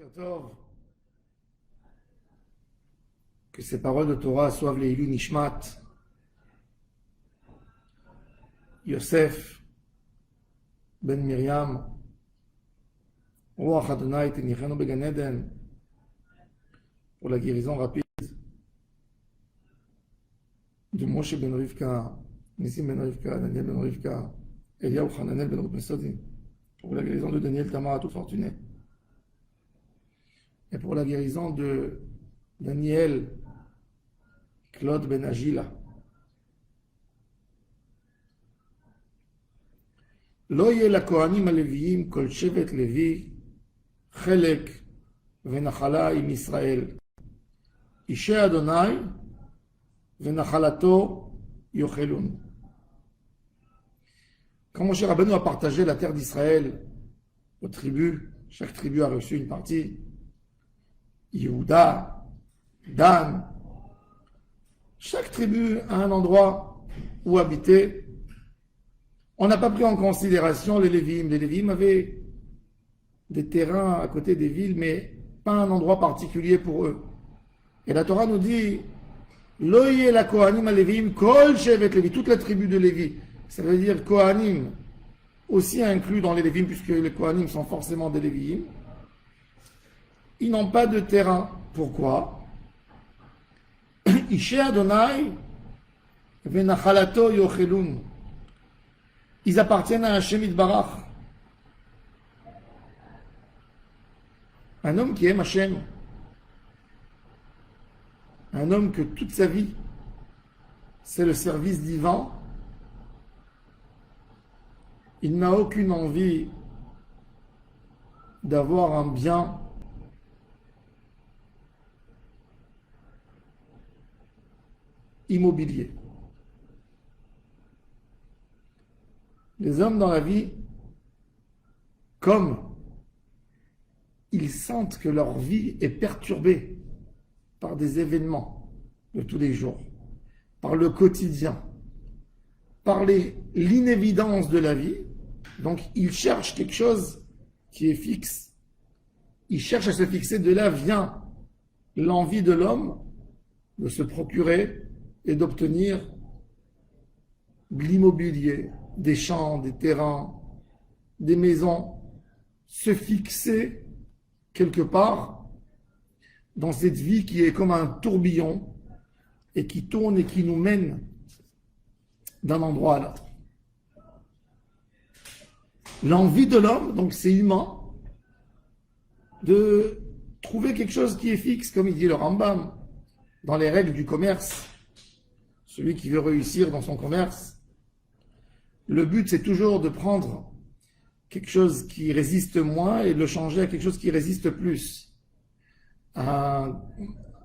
Boker Tov. Que ces paroles de Torah soient Leilu Nishmat, Yosef, Ben Miriam, Ruach Adonai Tenichenu Began Eden, pour la guérison rapide de Moshe Ben Rivka, Nissim Ben Rivka, Daniel Ben Rivka, Eliyahu Hananel Ben Ruth Mesodi, pour la guérison de Daniel Tamara tout fortuné, et pour la guérison de Daniel Claude Ben Agila. לא יהיה לכהנים הלוויים כל שבט לוי חלק ונחלה עם ישראל. אישי אדוני ונחלתו יאכלון. Quand Moshe Rabbeinu a partagé la terre d'Israël aux tribus, chaque tribu a reçu une partie. Yehuda, Dan, chaque tribu a un endroit où habiter. On n'a pas pris en considération les Lévim. Les Lévim avaient des terrains à côté des villes, mais pas un endroit particulier pour eux. Et la Torah nous dit Loye la Kohanim a Lévim, Kol Shevet Lévi, toute la tribu de Lévi. Ça veut dire Kohanim, aussi inclus dans les Lévim, puisque les Kohanim sont forcément des Lévim. Ils n'ont pas de terrain. Pourquoi? Ishe Adonai venachalato yochelun. Ils appartiennent à Hashem Yitbarach. Un homme qui aime Hashem. Un homme que toute sa vie, c'est le service divin. Il n'a aucune envie d'avoir un bien immobilier. Les hommes dans la vie, comme ils sentent que leur vie est perturbée par des événements de tous les jours, par le quotidien, par l'inévidence de la vie, donc ils cherchent quelque chose qui est fixe. Ils cherchent à se fixer. De là vient l'envie de l'homme de se procurer et d'obtenir de l'immobilier, des champs, des terrains, des maisons, se fixer quelque part dans cette vie qui est comme un tourbillon et qui tourne et qui nous mène d'un endroit à l'autre. L'envie de l'homme, donc c'est humain, de trouver quelque chose qui est fixe, comme il dit le Rambam, dans les règles du commerce. Celui qui veut réussir dans son commerce, le but c'est toujours de prendre quelque chose qui résiste moins et de le changer à quelque chose qui résiste plus. Un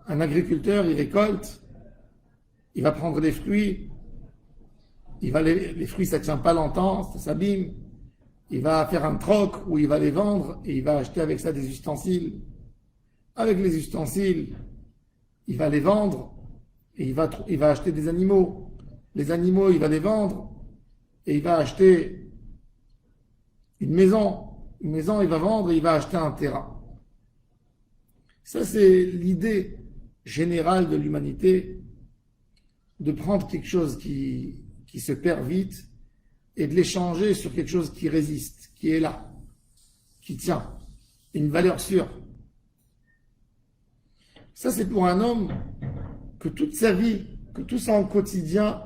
agriculteur, il récolte, il va prendre des fruits, les fruits ça ne tient pas longtemps, ça s'abîme, il va faire un troc où il va les vendre et il va acheter avec ça des ustensiles. Avec les ustensiles, il va les vendre et il va acheter des animaux. Les animaux, il va les vendre et il va acheter une maison. Une maison, il va vendre et il va acheter un terrain. Ça, c'est l'idée générale de l'humanité, de prendre quelque chose qui se perd vite et de l'échanger sur quelque chose qui résiste, qui est là, qui tient, une valeur sûre. Ça, c'est pour un homme que toute sa vie, que tout son quotidien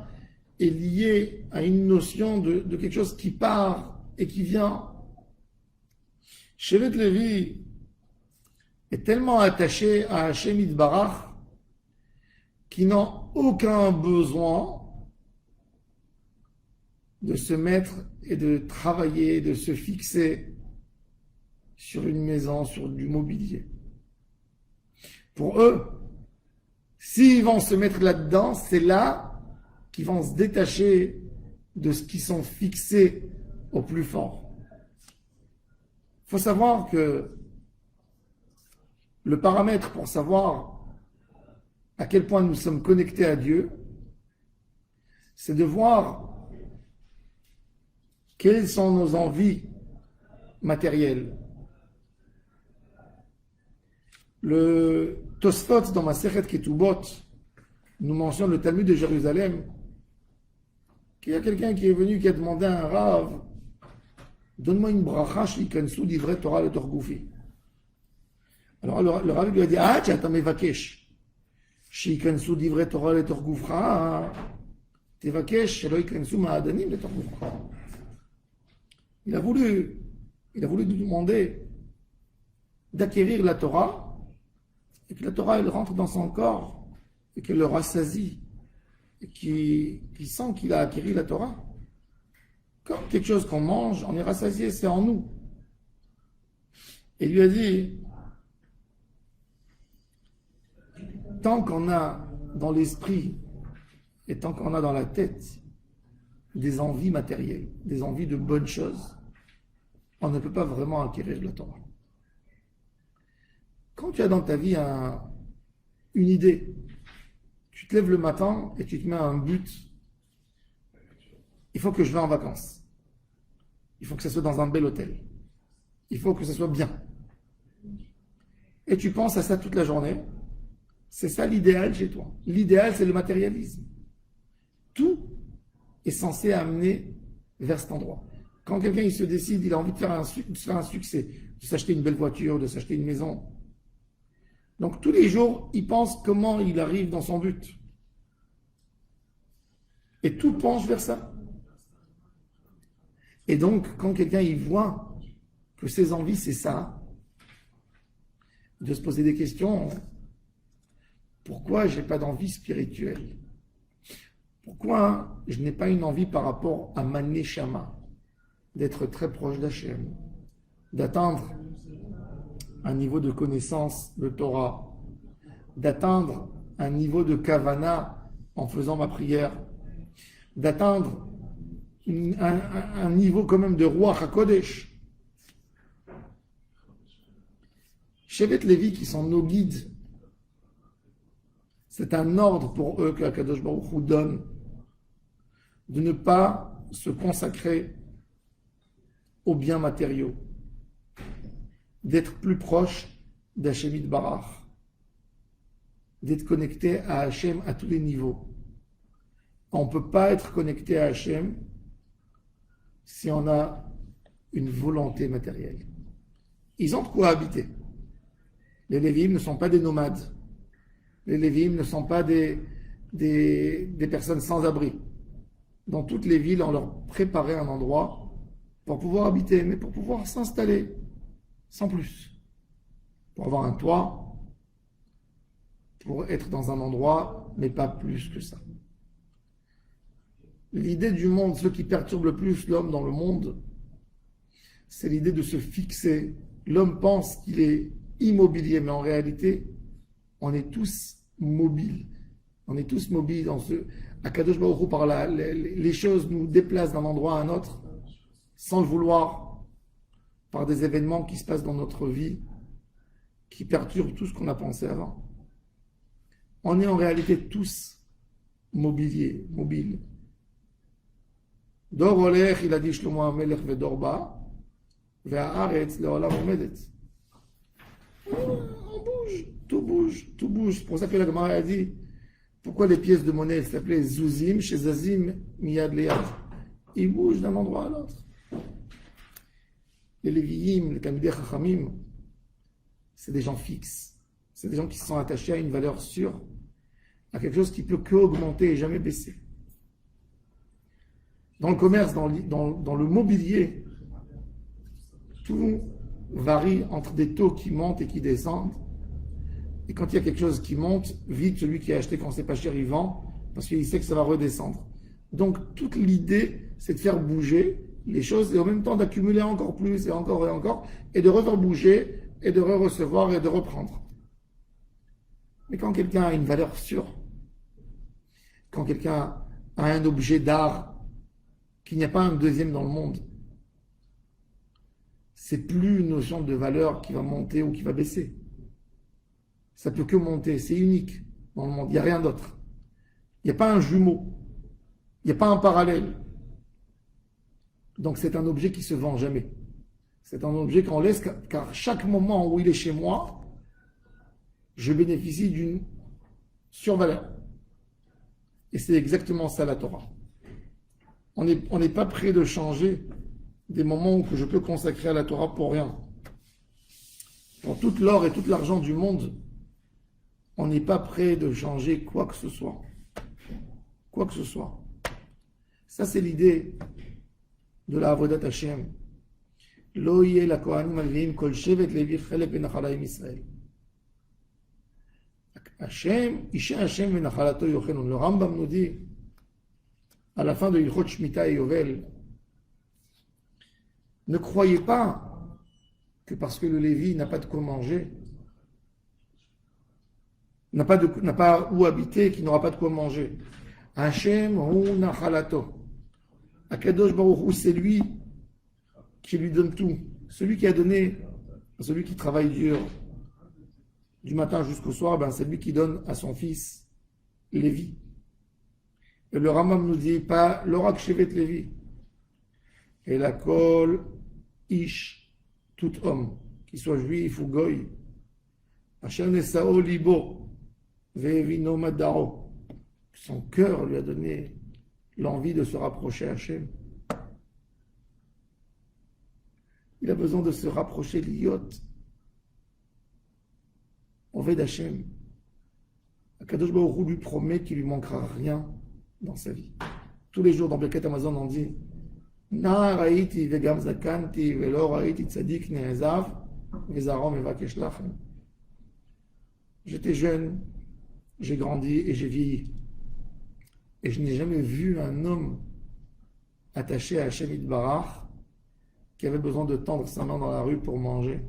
est lié à une notion de quelque chose qui part et qui vient. Shevet Lévi est tellement attaché à Hashem Yitbarach qu'ils n'ont aucun besoin de se mettre et de travailler, de se fixer sur une maison, sur du mobilier. Pour eux, s'ils vont se mettre là-dedans, c'est là qu'ils vont se détacher de ce qui sont fixés au plus fort. Il faut savoir que le paramètre pour savoir à quel point nous sommes connectés à Dieu, c'est de voir quelles sont nos envies matérielles. Le Tosfot dans Masechet Ketubot nous mentionne le Talmud de Jérusalem qu'il y a quelqu'un qui est venu qui a demandé à un Rav, donne-moi une bracha sh'ikansu divrei Torah le Torgoufi. Alors le Rav lui a dit, ah, tu as mevakesh sh'ikansu divrei Torah le Torgoufra tevakesh shelo ikansu ma'adanim le Torgoufra. Il a voulu lui demander d'acquérir la Torah et que la Torah elle rentre dans son corps et qu'elle le rassasie et qu'il sent qu'il a acquis la Torah. Comme quelque chose qu'on mange, on est rassasié, c'est en nous. Et il lui a dit, tant qu'on a dans l'esprit et tant qu'on a dans la tête des envies matérielles, des envies de bonnes choses, on ne peut pas vraiment acquérir la Torah. Quand tu as dans ta vie une idée, tu te lèves le matin et tu te mets un but, il faut que je vais en vacances. Il faut que ce soit dans un bel hôtel. Il faut que ce soit bien. Et tu penses à ça toute la journée. C'est ça l'idéal chez toi. L'idéal, c'est le matérialisme. Tout est censé amener vers cet endroit. Quand quelqu'un il se décide, il a envie de faire un succès, de s'acheter une belle voiture, de s'acheter une maison. Donc tous les jours, il pense comment il arrive dans son but. Et tout penche vers ça. Et donc, quand quelqu'un il voit que ses envies, c'est ça, de se poser des questions, pourquoi je n'ai pas d'envie spirituelle? Pourquoi je n'ai pas une envie par rapport à ma neshama, d'être très proche d'Hachem, d'atteindre un niveau de connaissance de Torah, d'atteindre un niveau de kavana en faisant ma prière, d'atteindre un niveau quand même de Ruach HaKodesh. Shevet Lévi, qui sont nos guides, c'est un ordre pour eux que Akadosh Baruch Hu donne de ne pas se consacrer aux biens matériaux, d'être plus proche d'Hachem Yitbarach, d'être connecté à Hachem à tous les niveaux. On ne peut pas être connecté à Hachem si on a une volonté matérielle. Ils ont de quoi habiter. Les Lévim ne sont pas des nomades. Les Lévim ne sont pas des personnes sans abri. Dans toutes les villes, on leur préparait un endroit pour pouvoir habiter, mais pour pouvoir s'installer, sans plus. Pour avoir un toit, pour être dans un endroit, mais pas plus que ça. L'idée du monde, ce qui perturbe le plus l'homme dans le monde, c'est l'idée de se fixer. L'homme pense qu'il est immobilier, mais en réalité, on est tous mobiles. On est tous mobiles dans ce... Akadosh Baruch Hu, par là, les choses nous déplacent d'un endroit à un autre, sans le vouloir, par des événements qui se passent dans notre vie, qui perturbent tout ce qu'on a pensé avant. On est en réalité tous mobiliers, mobiles. Dor olech, il a dit Shlomo HaMelech vedor ba, ve'haaretz le'olam omedet. On bouge, tout bouge, tout bouge. C'est pour ça que la Gemara a dit pourquoi les pièces de monnaie s'appelaient Zouzim, chez Zazim, Miyad Leyad. Ils bougent d'un endroit à l'autre. Les Lévi'im, les Talmidei Chachamim, c'est des gens fixes. C'est des gens qui se sont attachés à une valeur sûre, à quelque chose qui peut qu'augmenter et jamais baisser. Dans le commerce, dans le mobilier, tout varie entre des taux qui montent et qui descendent. Et quand il y a quelque chose qui monte, vite, celui qui a acheté quand c'est pas cher, il vend, parce qu'il sait que ça va redescendre. Donc, toute l'idée, c'est de faire bouger les choses et en même temps d'accumuler encore plus et encore, et de refaire bouger et de recevoir et de reprendre. Mais quand quelqu'un a une valeur sûre, quand quelqu'un a un objet d'art, qu'il n'y a pas un deuxième dans le monde, c'est plus une notion de valeur qui va monter ou qui va baisser. Ça peut que monter, c'est unique dans le monde, il n'y a rien d'autre. Il n'y a pas un jumeau, il n'y a pas un parallèle. Donc c'est un objet qui se vend jamais. C'est un objet qu'on laisse, car chaque moment où il est chez moi, je bénéficie d'une survaleur. Et c'est exactement ça la Torah. On n'est pas prêt de changer des moments où je peux consacrer à la Torah pour rien. Pour tout l'or et tout l'argent du monde, on n'est pas prêt de changer quoi que ce soit. Quoi que ce soit. Ça, c'est l'idée de la Avodat Hashem. Lo yeh la kohanim alviim kol shevet levi chelek benachalaim Israël. Hashem, Isha Hashem benachalato yochelun. Le Rambam nous dit, à la fin de Ilchot Shemitah et Yovel, ne croyez pas que parce que le Lévi n'a pas de quoi manger, n'a pas où habiter, qu'il n'aura pas de quoi manger. Hashem hu nachalato. Akadosh Baruch Hu, c'est lui qui lui donne tout. Celui qui a donné à celui qui travaille dur du matin jusqu'au soir, ben c'est lui qui donne à son fils Lévi. Et le Rambam nous dit pas l'orak shevet Lévi. Et la kol ish, tout homme, qu'il soit juif ou goy. Hashem nesao libo, ve'evino madaro. Son cœur lui a donné l'envie de se rapprocher à Hashem. Il a besoin de se rapprocher de l'Iyot. Oved Hashem. Akadosh Baruch Hu lui promet qu'il lui manquera rien dans sa vie. Tous les jours dans Birkat Amazon on dit Na raïti vegam zakanti velo raïti tzadik ne'ezav vezarom evakesh lachem. J'étais jeune, j'ai grandi et j'ai vieilli. Et je n'ai jamais vu un homme attaché à Hashem Yitbarach qui avait besoin de tendre sa main dans la rue pour manger.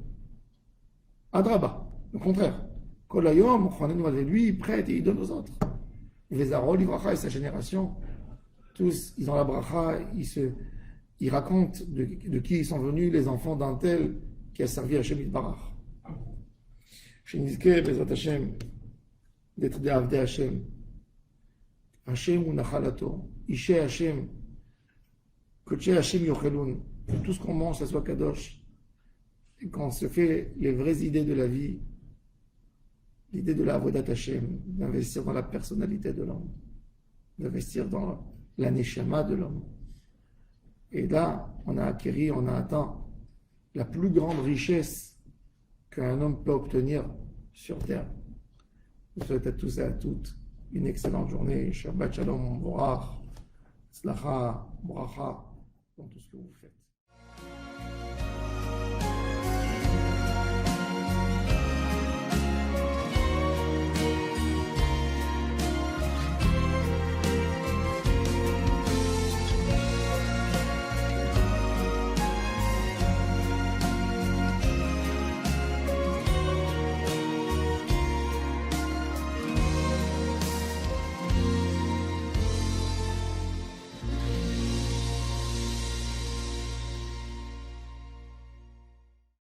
Adraba, au contraire. Kolayom, lui, il prête et il donne aux autres. Les Arol, Ivracha et sa génération, tous, ils ont la bracha, ils racontent de qui ils sont venus, les enfants d'un tel qui a servi Hashem Yitbarach. Shenizke, Bezat Hashem, d'être des Avdei Hashem. Hashem ou Nachalato, Ishe Hashem, Koche Hashem Yochelun, tout ce qu'on mange, ça soit Kadosh. Et quand on se fait les vraies idées de la vie, l'idée de la Avodat Hashem, d'investir dans la personnalité de l'homme, d'investir dans la neshama de l'homme. Et là, on a atteint la plus grande richesse qu'un homme peut obtenir sur terre. Je vous souhaite à tous et à toutes une excellente journée. Shabbat Shalom, Borach, Tzlacha, Bracha, dans tout ce que vous faites.